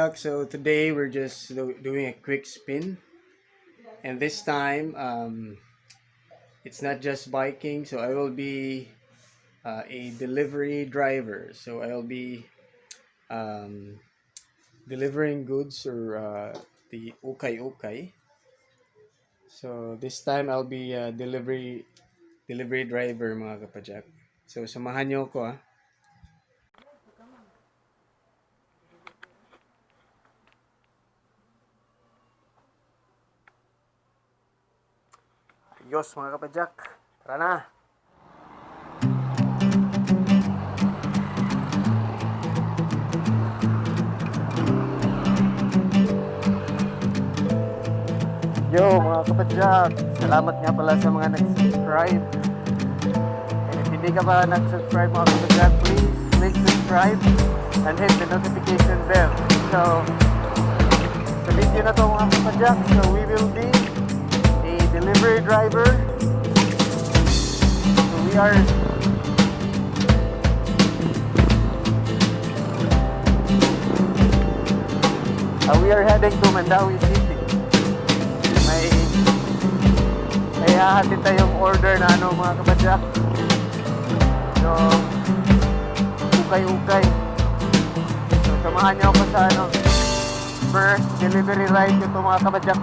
Kapajak. So today we're just doing a quick spin, and this time it's not just biking. So I will be a delivery driver. So I'll be um, delivering goods or the ukay. So this time I'll be a delivery driver, mga Kapajak. So samahan niyo ako ah. Ayos mga Kapajak. Tara na. Yo mga Kapajak, salamat nga pala sa mga nag-subscribe. And if hindi ka pa nag-subscribe mga Kapajak, please click subscribe and hit the notification bell. So, sa video na to mga Kapajak, so we will be a delivery driver. So we are heading to Mandawi City. May hahatid tayong order na mga Kapajak. So, ukay. So, samahan niyo ako sa first delivery ride ito mga Kapajak.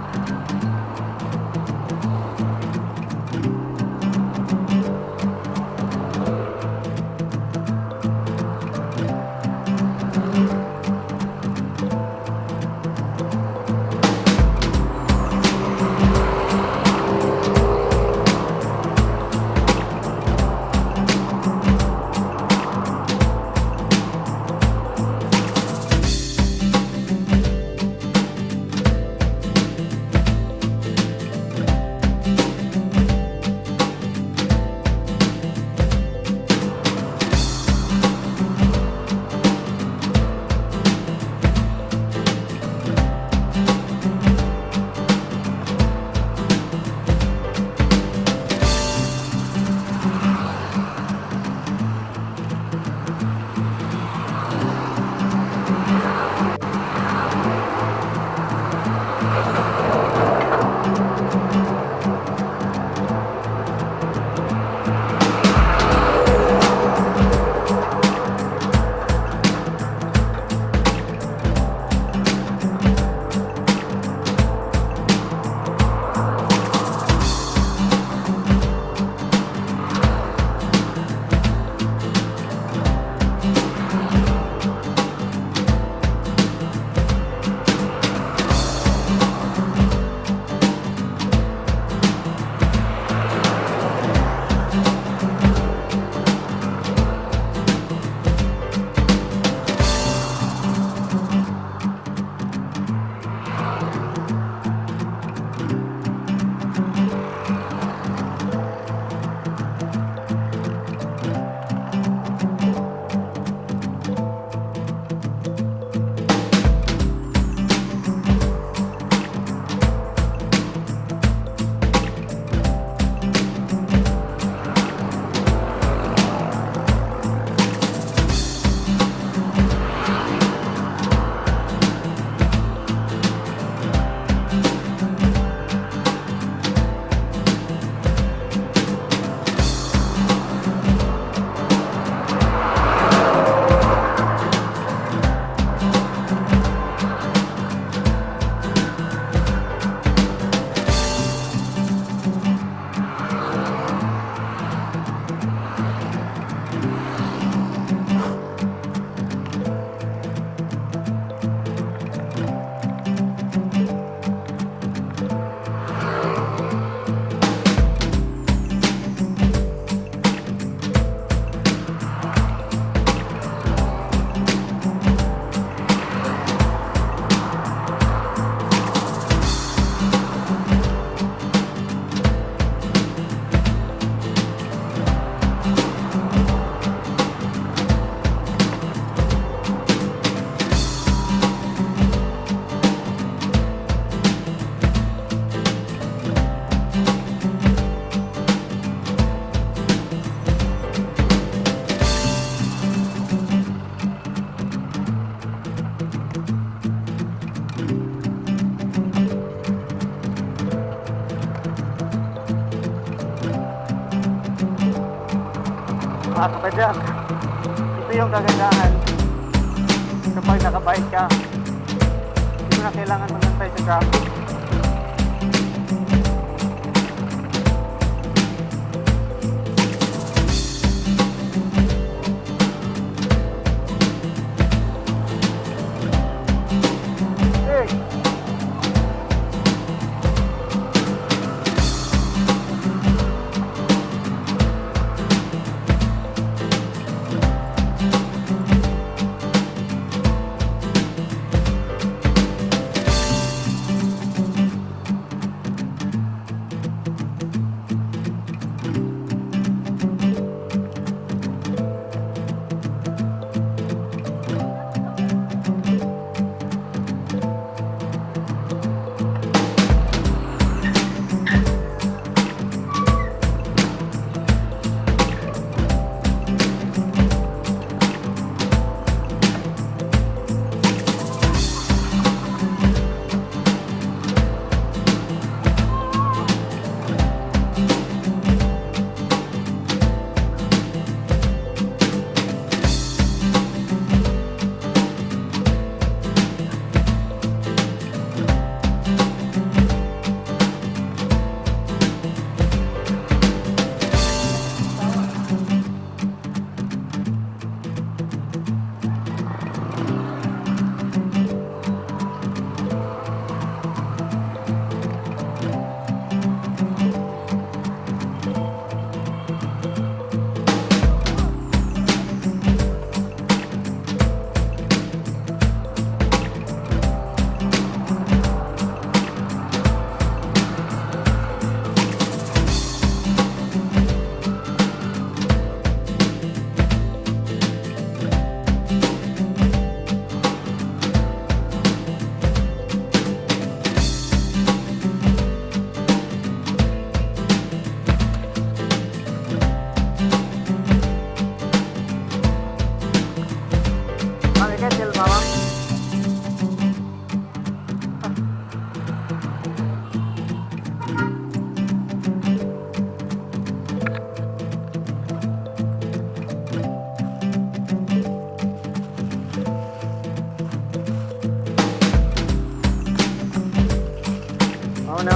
dyan. Ito yung kagandahan kapag nakabike ka. Hindi mo na kailangan magantay sa traffic.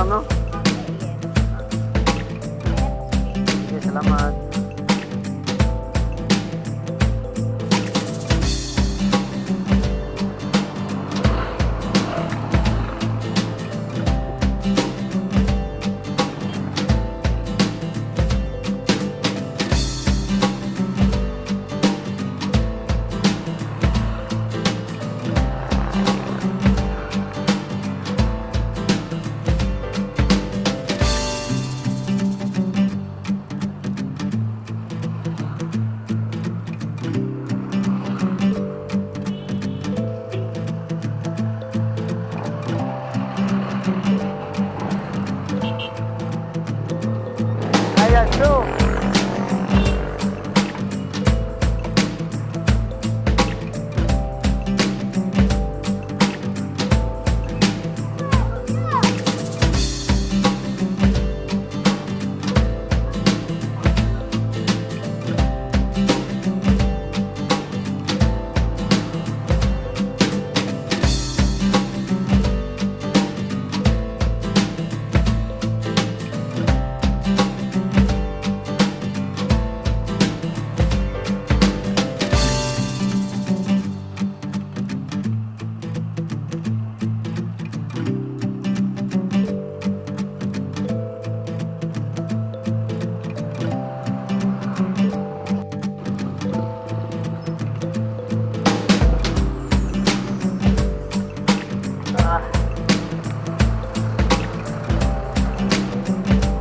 No? Sige, salamat. True.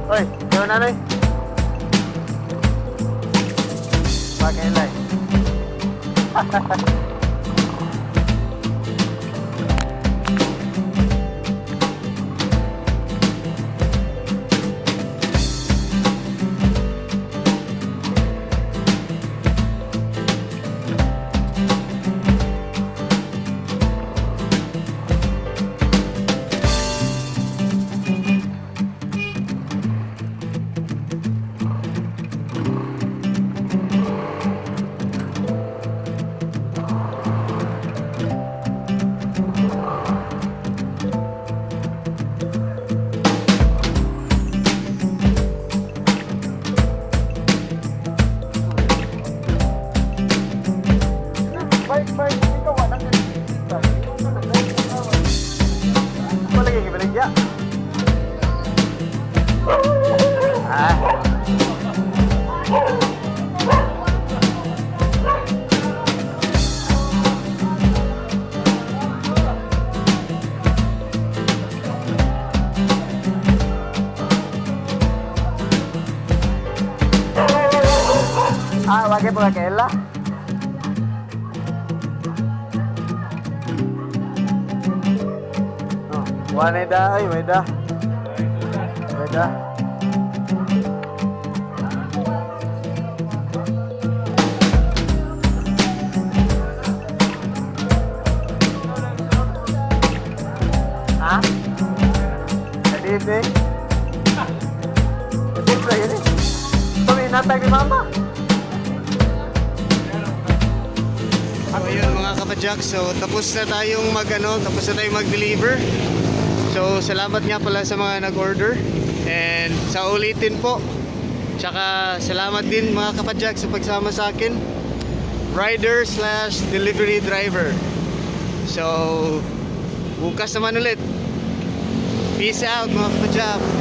Oi, jauh nanay. Pakai lay. Iya. Ah. Ah, wag po kay Ella. Wala da, ay, may da. May da. Ha? Good evening. Good evening. Tuminatay ni Mama. So ayun mga kapadyak, so tapos na tayong mag-deliver. So salamat nga pala sa mga nag-order and sa ulitin po. Tsaka salamat din mga kapadyak sa pagsama sa akin, rider slash delivery driver. So bukas naman ulit. Peace out mga kapadyak.